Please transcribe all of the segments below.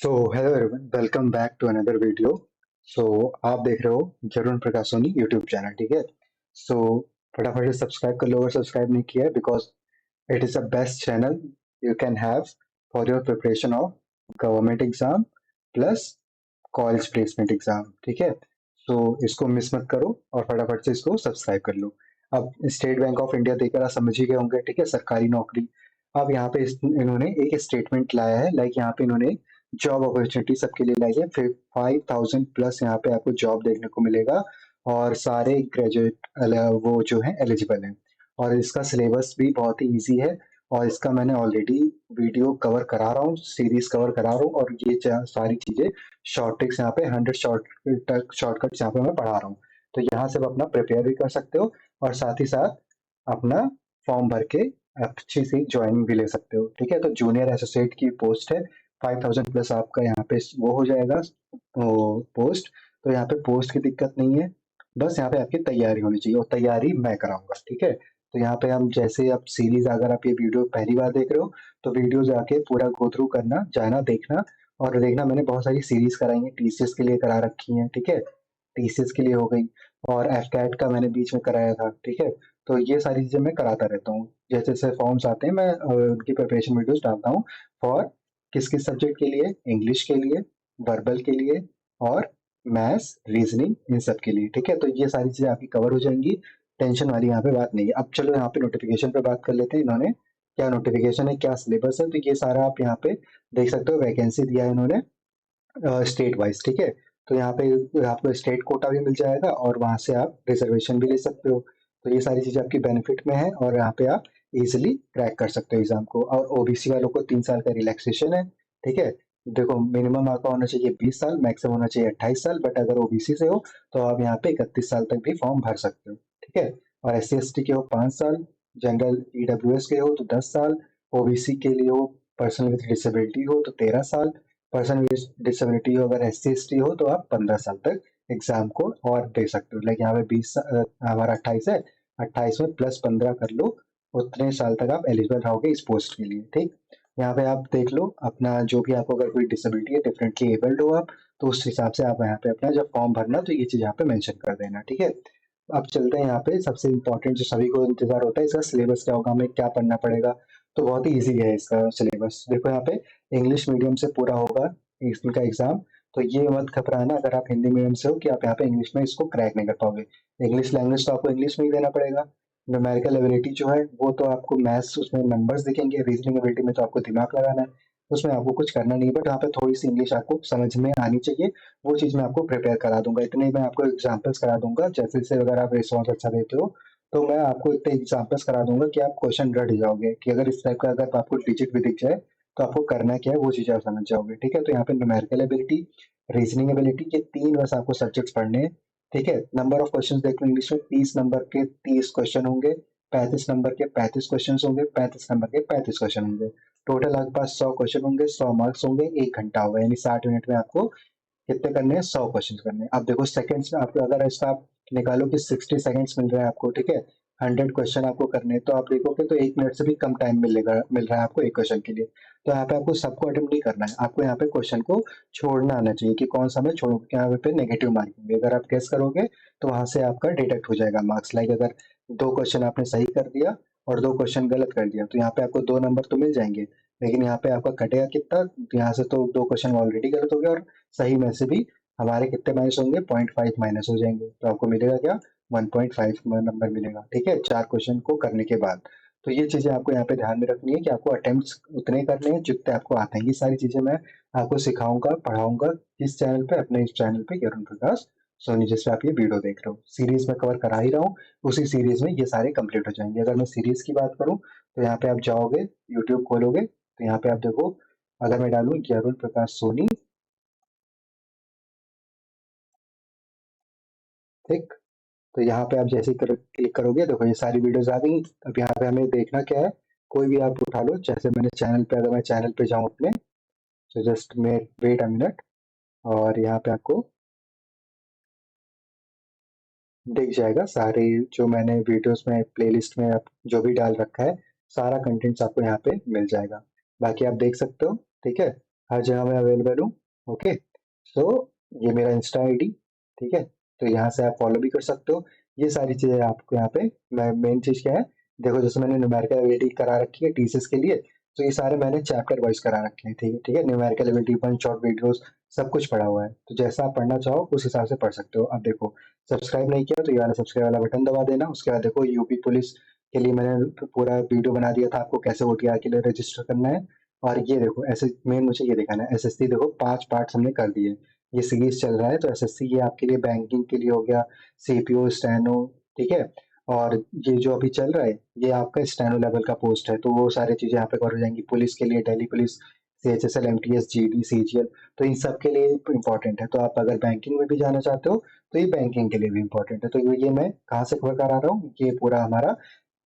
So hello everyone, welcome back to another video. So आप देख रहे हो जरुण प्रकाश सोनी यूट्यूब चैनल, ठीक है। सो फटाफट से सब्सक्राइब कर लो अगर सब्सक्राइब नहीं किया है, because it is the best channel you can have for your preparation of government exam plus college placement exam, ठीक है। सो इसको मिस मत करो और फटाफट से इसको सब्सक्राइब कर लो। अब स्टेट बैंक ऑफ इंडिया देकर आप समझ ही गए होंगे, ठीक है, सरकारी नौकरी। अब यहाँ पे इन्होंने एक स्टेटमेंट लाया है, लाइक यहाँ पे इन्होंने जॉब अपॉर्चुनिटी सबके लिए लाई है। फिर 5000 प्लस यहाँ पे आपको जॉब देखने को मिलेगा और सारे ग्रेजुएट वो जो है एलिजिबल हैं। और इसका सिलेबस भी बहुत ही इजी है और इसका मैंने ऑलरेडी वीडियो कवर करा रहा हूँ, सीरीज कवर करा रहा हूँ। और ये सारी चीजें शॉर्ट ट्रिक्स यहाँ पे 100 शॉर्टकट्स यहाँ पे मैं पढ़ा रहा हूँ। तो यहाँ से आप अपना प्रिपेयर भी कर सकते हो और साथ ही साथ अपना फॉर्म भर के अच्छी सी ज्वाइनिंग भी ले सकते हो, ठीक है। तो जूनियर एसोसिएट की पोस्ट है, 5000 प्लस आपका यहाँ पे वो हो जाएगा पोस्ट। तो यहाँ पे पोस्ट की दिक्कत नहीं है, बस यहाँ पे आपकी तैयारी होनी चाहिए और तैयारी मैं कराऊंगा, ठीक है। तो यहाँ पे हम जैसे अब सीरीज, अगर आप ये वीडियो पहली बार देख रहे हो तो वीडियो जाके पूरा गो थ्रू करना, जाना देखना और देखना। मैंने बहुत सारी सीरीज कराई है, टीसीएस के लिए करा रखी है, ठीक है, टीसीएस के लिए हो गई। और एफ कैट का मैंने बीच में कराया था, ठीक है। तो ये सारी चीजें मैं कराता रहता हूँ, जैसे जैसे फॉर्म्स आते हैं मैं उनकी प्रिपरेशन वीडियोस डालता हूँ। फॉर किस किस सब्जेक्ट के लिए, इंग्लिश के लिए, वर्बल के लिए और मैथ्स रीजनिंग, इन सब के लिए, ठीक है। तो ये सारी चीजें आपकी कवर हो जाएंगी, टेंशन वाली यहाँ पे बात नहीं है। अब चलो यहाँ पे नोटिफिकेशन पे बात कर लेते हैं, इन्होंने क्या नोटिफिकेशन है, क्या सिलेबस है। तो ये सारा आप यहाँ पे देख सकते हो, वैकेंसी दिया है इन्होंने स्टेट वाइज, ठीक है। तो यहाँ पे आपको स्टेट कोटा भी मिल जाएगा और वहां से आप रिजर्वेशन भी ले सकते हो। तो ये सारी चीजें आपकी बेनिफिट में है और यहाँ पे आप इजिली क्रैक कर सकते हो एग्जाम को। और ओबीसी वालों को 3 साल का रिलैक्सेशन है, ठीक है। देखो, मिनिमम आपका होना चाहिए 20 साल, मैक्सिमम होना चाहिए 28 साल, बट अगर ओबीसी से हो तो आप यहाँ पे 31 साल तक भी फॉर्म भर सकते हो, ठीक है। और SC ST के हो 5 साल, जनरल EWS के हो तो 10 साल, ओबीसी के लिए हो, पर्सन विद डिसेबिलिटी हो तो 13 साल, पर्सन विद डिसेबिलिटी हो अगर SC ST हो तो आप 15 साल तक एग्जाम को और दे सकते हो। लाइक यहाँ पे 20, हमारा 28 है, 28 में प्लस 15 कर लो, उतने साल तक आप एलिजिबल रहोगे इस पोस्ट के लिए, ठीक। यहाँ पे आप देख लो अपना जो भी, आपको अगर कोई डिसेबिलिटी है, डिफरेंटली एबल्ड हो आप, तो उस हिसाब से आप यहाँ पे अपना जब फॉर्म भरना तो ये चीज यहाँ पे मेंशन कर देना, ठीक है। अब चलते हैं यहाँ पे सबसे इम्पोर्टेंट जो सभी को इंतजार होता है, इसका सिलेबस क्या होगा, हमें क्या पढ़ना पड़ेगा। तो बहुत ही ईजी है इसका सिलेबस। देखो यहाँ पे इंग्लिश मीडियम से पूरा होगा इनका एग्जाम। तो ये मत घबराना अगर आप हिंदी मीडियम से हो कि आप यहाँ पे इंग्लिश में इसको क्रैक नहीं कर पाओगे। इंग्लिश लैंग्वेज तो आपको इंग्लिश में ही देना पड़ेगा। न्यूमेरिकल एबिलिटी जो है वो तो आपको मैथ्स, उसमें नंबर्स दिखेंगे। रीजनिंग एबिलिटी में तो आपको दिमाग लगाना है, उसमें आपको कुछ करना नहीं है, बट यहाँ पे थोड़ी सी इंग्लिश आपको समझ में आनी चाहिए। वो चीज मैं आपको प्रिपेयर करा दूंगा, इतने ही मैं आपको एग्जाम्पल्स करा दूंगा। जैसे जैसे अगर आप रिस्पॉन्स अच्छा देते हो तो मैं आपको इतने एग्जाम्पल्स करा दूंगा कि आप क्वेश्चन रट जाओगे कि अगर इस टाइप का अगर आपको डिजिट भी दिख जाए तो आपको करना क्या है वो चीज आप समझ जाओगे, ठीक है। तो यहाँ पे न्यूमेरिकल एबिलिटी, रीजनिंग एबिलिटी, ये तीन बस आपको सब्जेक्ट्स पढ़ने हैं, ठीक है। नंबर ऑफ क्वेश्चन देख लो, इंग्लिश में 30 नंबर के 30 क्वेश्चन होंगे, 35 नंबर के 35 क्वेश्चन होंगे, 35 नंबर के 35 क्वेश्चन होंगे। टोटल आपके पास 100 क्वेश्चन होंगे, 100 मार्क्स होंगे, 1 घंटा होगा, यानी 60 मिनट में आपको कितने करने हैं, 100 क्वेश्चन करने हैं। अब देखो सेकंड्स में आपको अगर इसका आप निकालो कि 60 सेकंड्स मिल रहा है आपको, ठीक है, 100 क्वेश्चन आपको करने हैं, तो आप देखोगे तो 1 मिनट से भी कम टाइम मिल रहा है आपको एक क्वेश्चन के लिए। तो यहाँ पे आपको सबको अटेम्प्ट नहीं करना है, आपको यहाँ पे क्वेश्चन को छोड़ना आना चाहिए कि कौन सा मैं छोड़ूं, क्योंकि यहाँ पे नेगेटिव मार्किंग है। अगर आप गेस करोगे तो वहां से आपका डिडक्ट हो जाएगा मार्क्स। लाइक अगर 2 क्वेश्चन आपने सही कर दिया और 2 क्वेश्चन गलत कर दिया तो यहाँ पे आपको 2 नंबर तो मिल जाएंगे, लेकिन यहाँ पे आपका कटेगा कितना, तो यहाँ से तो 2 क्वेश्चन ऑलरेडी गलत हो गया और सही में से भी हमारे कितने माइनस होंगे, 0.5 माइनस हो जाएंगे। तो आपको मिलेगा क्या, 1.5 नंबर मिलेगा, ठीक है, 4 क्वेश्चन को करने के बाद। तो ये चीजें आपको यहाँ पे ध्यान में रखनी है कि आपको अटेम्प्ट्स उतने करने हैं जितने आपको आते हैं। ये सारी चीजें मैं आपको सिखाऊंगा, पढ़ाऊंगा इस चैनल पे, अपने इस चैनल पे यरुण प्रकाश सोनी, जिसपे आप ये वीडियो देख रहे हो। सीरीज में कवर करा ही रहा हूँ, उसी सीरीज में ये सारे कंप्लीट हो जाएंगे। अगर मैं सीरीज की बात करूँ तो यहाँ पे आप जाओगे, यूट्यूब खोलोगे तो यहाँ पे आप देखो, अगर मैं डालू यरुण प्रकाश सोनी, ठीक, तो यहाँ पे आप जैसे ही क्लिक करोगे देखो ये सारी वीडियोस आ गई। अब यहाँ पे हमें देखना क्या है, कोई भी आप उठा लो। जैसे मैंने चैनल पे, अगर मैं चैनल पे जाऊँ अपने, तो जस्ट मैं वेट अ मिनट, और यहाँ पे आपको दिख जाएगा सारे जो मैंने वीडियोस में प्लेलिस्ट में जो भी डाल रखा है, सारा कंटेंट्स आपको यहाँ पे मिल जाएगा। बाकी आप देख सकते हो, ठीक है। हर जगह मैं अवेलेबल हूँ। ओके, सो ये मेरा इंस्टा आईडी, ठीक है, तो यहाँ से आप फॉलो भी कर सकते हो। ये सारी चीज़ें आपको यहाँ पे मेन चीज़ क्या है, देखो जैसे मैंने न्यूमेरिकल एबिलिटी करा रखी है टीसीएस के लिए, तो ये सारे मैंने चैप्टर वाइज करा रखे हैं, ठीक है ठीक है, numerical ability, one shot videos, सब कुछ पढ़ा हुआ है, तो जैसा आप पढ़ना चाहो उस हिसाब से पढ़ सकते हो। अब देखो, सब्सक्राइब नहीं किया तो ये वाला सब्सक्राइब वाला बटन दबा देना। उसके बाद देखो यूपी पुलिस के लिए मैंने पूरा वीडियो बना दिया था, आपको कैसे ओटीआर के लिए रजिस्टर करना है। और ये देखो ऐसे मेन मुझे ये दिखाना है, एसएससी देखो 5 पार्ट्स हमने कर दिए। ये सीरीज चल रहा है, तो एसएससी ये आपके लिए बैंकिंग के लिए हो गया, सीपीओ स्टेनो, ठीक है। और ये जो अभी चल रहा है ये आपका स्टेनो लेवल का पोस्ट है, तो वो सारी चीजें यहाँ पे कवर हो जाएंगी। पुलिस के लिए Delhi police, CHSL, MTS, GD, CGL, तो इन सब के लिए इंपॉर्टेंट है। तो आप अगर बैंकिंग में भी जाना चाहते हो तो ये बैंकिंग के लिए भी इंपॉर्टेंट है। तो ये मैं कहाँ से कवर करा रहा हूँ, ये पूरा हमारा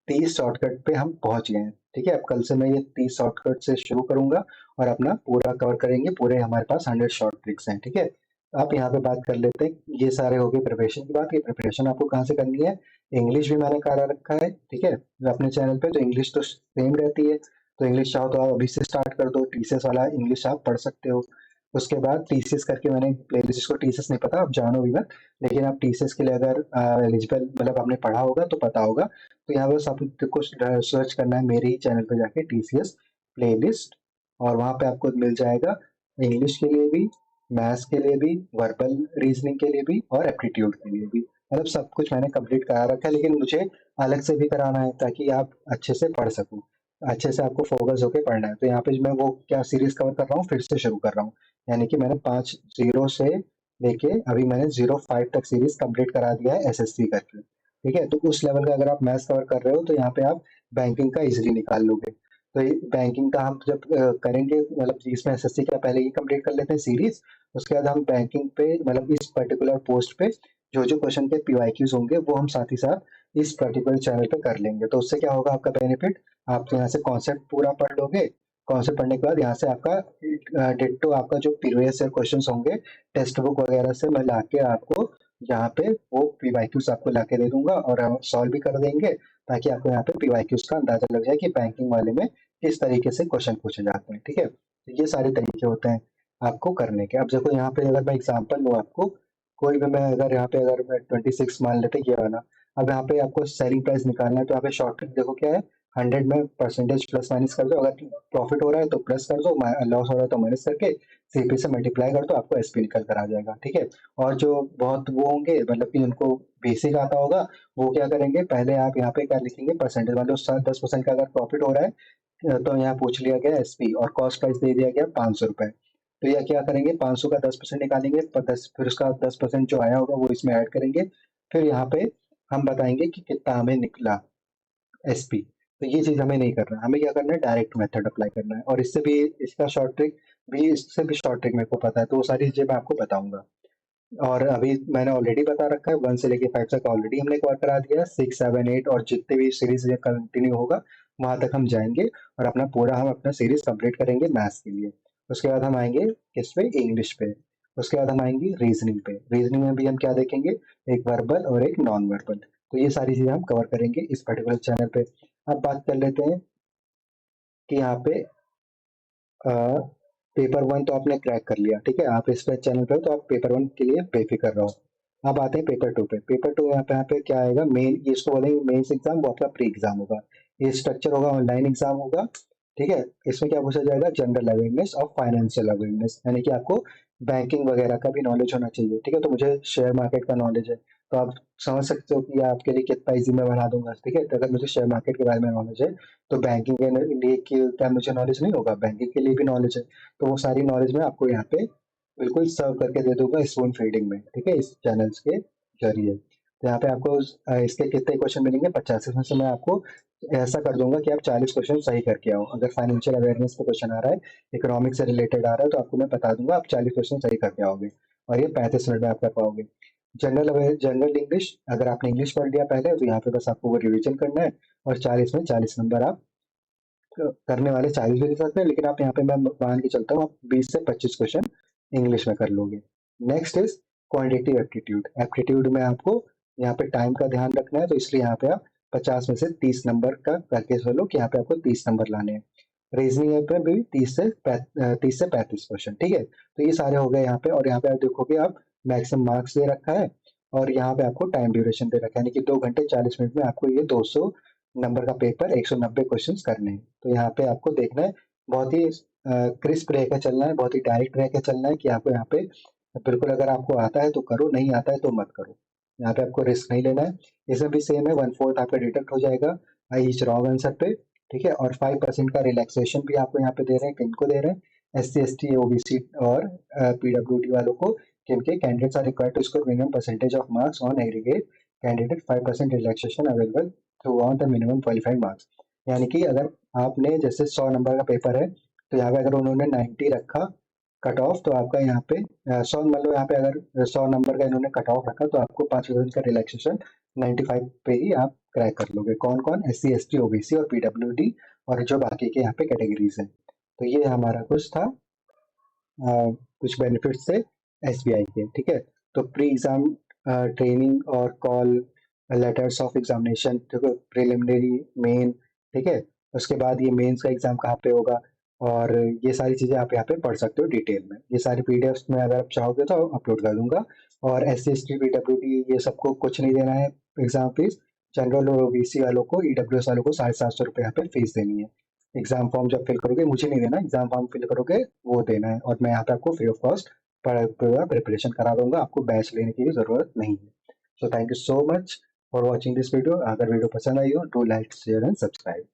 30 शॉर्टकट पे हम पहुंच गए हैं, ठीक है। अब कल से मैं ये 30 शॉर्टकट से शुरू करूंगा और अपना पूरा कवर करेंगे। पूरे हमारे पास 100 शॉर्ट ट्रिक्स हैं, ठीक है। आप यहाँ पे बात कर लेते हैं, ये सारे हो गए प्रिपरेशन की बात। ये प्रिपरेशन आपको कहाँ से करनी है, इंग्लिश भी मैंने करा रखा है, ठीक है, अपने चैनल पे। तो इंग्लिश तो सेम रहती है, तो इंग्लिश चाहो तो आप अभी से स्टार्ट कर दो, टीसीएस वाला इंग्लिश आप पढ़ सकते हो। उसके बाद टीसीएस करके मैंने प्लेलिस्ट, जिसको टीसीएस नहीं पता आप जानो भी मत, लेकिन आप टीसीएस के लिए अगर एलिजिबल, मतलब आपने पढ़ा होगा तो पता होगा, तो यहाँ बस आपको सर्च करना है मेरे ही चैनल पे जाके टीसीएस प्लेलिस्ट, और वहाँ पे आपको मिल जाएगा इंग्लिश के लिए भी, मैथ्स के लिए भी, वर्बल रीजनिंग के लिए भी, और एप्टीट्यूड के लिए भी। मतलब सब कुछ मैंने कंप्लीट करा रखा है, लेकिन मुझे अलग से भी कराना है ताकि आप अच्छे से पढ़ सको, अच्छे से आपको फोकस होकर पढ़ना है। तो यहाँ पे मैं वो क्या सीरीज कवर कर रहा हूँ, फिर से शुरू कर रहा हूँ। यानी कि मैंने 5 जीरो से लेके अभी मैंने 05 तक सीरीज कंप्लीट करा दिया है एसएससी करके, ठीक है। तो उस लेवल का अगर आप मैथ्स कवर कर रहे हो तो यहाँ पे आप बैंकिंग का इजीली निकाल लोगे। तो ये बैंकिंग का हम जब करेंगे, मतलब इसमें एसएससी का पहले ये कंप्लीट कर लेते हैं सीरीज, उसके बाद हम बैंकिंग पे, मतलब इस पर्टिकुलर पोस्ट पे जो जो क्वेश्चन के पीवाईक्यूज होंगे वो हम साथ ही साथ इस पर्टिकुलर चैनल पे कर लेंगे। तो उससे क्या होगा आपका बेनिफिट, आप यहाँ से कॉन्सेप्ट पूरा पढ़ लोगे। कॉन्सेप्ट पढ़ने के बाद यहाँ से आपका डिट्टो आपका जो प्रीवियस ईयर क्वेश्चन होंगे टेक्स्ट बुक वगैरह से मैं लाके आपको यहाँ पे वो पीवाईक्यूज आपको लाके दे दूंगा, और हम सॉल्व भी कर देंगे, ताकि आपको यहाँ पे पीवाईक्यूज का अंदाजा लग जाए कि बैंकिंग वाले में किस तरीके से क्वेश्चन पूछे जाते हैं, ठीक है। तो ये सारे तरीके होते हैं आपको करने के। अब देखो यहाँ पे अगर मैं एग्जाम्पल लूँ आपको, कोई भी मैं अगर यहाँ पे अगर मैं 26 मान लेते ये वाला, अब यहाँ पे आपको सेलिंग प्राइस निकालना है, तो यहाँ पे शॉर्ट ट्रिक देखो क्या है, 100 में परसेंटेज प्लस माइनस कर दो, अगर प्रॉफिट हो रहा है तो प्लस कर दो, लॉस हो रहा है तो माइनस करके सीपी से मल्टीप्लाई कर दो, आपको एसपी निकल कर आ जाएगा, ठीक है। और जो बहुत वो होंगे, मतलब कि उनको बेसिक आता होगा, वो क्या करेंगे, पहले आप यहाँ पे क्या लिखेंगे, परसेंटेज, मतलब 10% का अगर प्रॉफिट हो रहा है तो यहाँ पूछ लिया गया एसपी, और कॉस्ट प्राइस दे दिया गया 500 रुपए। तो यह क्या करेंगे, 500 का 10% निकालेंगे, पर 10 फिर उसका 10% जो आया होगा वो इसमें ऐड करेंगे। फिर यहाँ पे हम बताएंगे कि कितना हमें निकला एसपी। तो ये चीज हमें नहीं करना, हमें क्या करना है, डायरेक्ट मेथड अप्लाई करना है। और इससे भी, इसका शॉर्ट ट्रिक भी, इससे भी शॉर्ट ट्रिक मेरे को पता है, तो वो सारी चीजें मैं आपको बताऊंगा। और अभी मैंने ऑलरेडी बता रखा है, 1 से लेके 5 तक ऑलरेडी हमने कवर करा दिया है, 6 7 8 और जितने भी सीरीज कंटिन्यू होगा वहां तक हम जाएंगे, और अपना पूरा हम अपना सीरीज कंप्लीट करेंगे मैथ्स के लिए। उसके बाद हम आएंगे किस पे, इंग्लिश पे। उसके बाद हम आएंगे रीजनिंग पे। रीजनिंग में भी हम क्या देखेंगे, एक वर्बल और एक नॉन वर्बल। तो ये सारी चीजें हम कवर करेंगे इस पर्टिकुलर चैनल पे। अब बात कर लेते हैं कि यहाँ पे पेपर 1 तो आपने क्रैक कर लिया, ठीक है, आप इस पे चैनल पे हो तो आप पेपर 1 के लिए बेफिक्र रहो। अब आते हैं पेपर 2 पे। पेपर 2 यहाँ पे क्या आएगा, मेन, ये इसको बोलेंगे मेंस एग्जाम, वो आपका प्री एग्जाम होगा। ये स्ट्रक्चर होगा, ऑनलाइन एग्जाम होगा, ठीक है। इसमें क्या पूछा जाएगा, जनरल अवेयरनेस और फाइनेंशियल अवेयरनेस, यानी कि आपको बैंकिंग वगैरह का भी नॉलेज होना चाहिए, ठीक है। तो मुझे शेयर मार्केट का नॉलेज है, तो आप समझ सकते हो कि आपके लिए कितना इजी मैं बना दूंगा, ठीक है। तो अगर मुझे शेयर मार्केट के बारे में नॉलेज है तो बैंकिंग के लिए क्या मुझे नॉलेज नहीं होगा, बैंकिंग के लिए भी नॉलेज है। तो वो सारी नॉलेज मैं आपको यहाँ पे बिल्कुल सर्व करके दे दूंगा स्पून फीडिंग में, ठीक है, इस चैनल्स के जरिए। तो यहाँ पे आपको इसके कितने क्वेश्चन मिलेंगे, 50, इसमें से मैं आपको ऐसा कर दूंगा कि आप 40 क्वेश्चन सही करके आओ। अगर फाइनेंशियल अवेयरनेस पे क्वेश्चन आ रहा है, इकोनॉमिक से रिलेटेड आ रहा है, तो आपको मैं बता दूंगा, आप 40 क्वेश्चन सही करके आओगे, और ये 35 मिनट में आप कर पाओगे। जनरल इंग्लिश, अगर आपने इंग्लिश पढ़ लिया पहले तो यहाँ पे बस आपको वो रिविजन करना है, और 40 में 40 नंबर आप करने वाले 40 भी लिख सकते हैं, लेकिन आप यहाँ पे मैं मान के चलता हूँ आप 20 से 25 क्वेश्चन इंग्लिश में कर लोगे। Next is quantitative aptitude. Aptitude में आपको यहाँ पे टाइम का ध्यान रखना है, तो इसलिए यहाँ पे आप 50 में से 30 नंबर का करके चलो, कि यहाँ पे आपको 30 नंबर लाने हैं। रीजनिंग पे भी 30 से 35%। ठीक है, तो ये सारे हो गए यहाँ पे। और यहाँ पे आप देखोगे आप मैक्सिमम मार्क्स दे रखा है और यहाँ पे आपको टाइम ड्यूरेशन दे रखा है, यानी कि 2 घंटे 40 मिनट में आपको ये 200 नंबर का पेपर 190 क्वेश्चन करने हैं। तो यहाँ पे आपको देखना है, बहुत ही क्रिस्प रह के चलना है, बहुत ही डायरेक्ट रह के चलना है कि आपको यहाँ पे बिल्कुल अगर आपको आता है तो करो, नहीं आता है तो मत करो। यहाँ पे आपको रिस्क नहीं लेना है। इसमें भी सेम है, 1/4 आपका डिडक्ट हो जाएगा ईच रॉन्ग आंसर पे। ठीक है, और 5% का रिलैक्सेशन भी आपको यहाँ पे दे रहे हैं। किनको दे रहे हैं? SC ST OBC और PWD वालों को, जिनके candidates are required to score minimum percentage of marks on aggregate candidate 5% relaxation available through on the minimum qualifying marks. यानी कि अगर आपने जैसे 100 नंबर का पेपर है, तो यहाँ पे अगर उन्होंने 90 रखा कट ऑफ, तो आपका यहाँ पे 100 मतलब यहाँ पे अगर 100 नंबर का इन्होंने कट ऑफ रखा, तो आपको 5% का रिलैक्सेशन 95 पे ही आप क्रैक कर लोगे। कौन कौन? SC ST OBC और PWD और जो बाकी के यहाँ पे कैटेगरीज हैं। तो ये हमारा कुछ था, कुछ बेनिफिट्स थे SBI के। ठीक है, तो प्री एग्जाम ट्रेनिंग और call letters of examination, preliminary, main. ठीक है, उसके बाद ये मेंस का एग्जाम कहाँ पे होगा, और ये सारी चीज़ें आप यहाँ पे पढ़ सकते हो डिटेल में। ये सारी PDFs में अगर आप चाहोगे तो अपलोड कर दूंगा। और SC ST PWD ये सबको कुछ नहीं देना है एग्जाम फीस। जनरल और OBC वालों को, EWS वालों को 750 रुपये यहाँ पे फीस देनी है। एग्जाम फॉर्म जब फिल करोगे, मुझे नहीं देना, एग्जाम फॉर्म फिल करोगे वो देना है, और मैं यहाँ पे आपको फ्री ऑफ कॉस्ट पूरा प्रिपरेशन करा दूंगा। आपको बैच लेने की भी जरूरत नहीं है। So thank you so much for watching this video. अगर वीडियो पसंद आई हो, do like share and subscribe.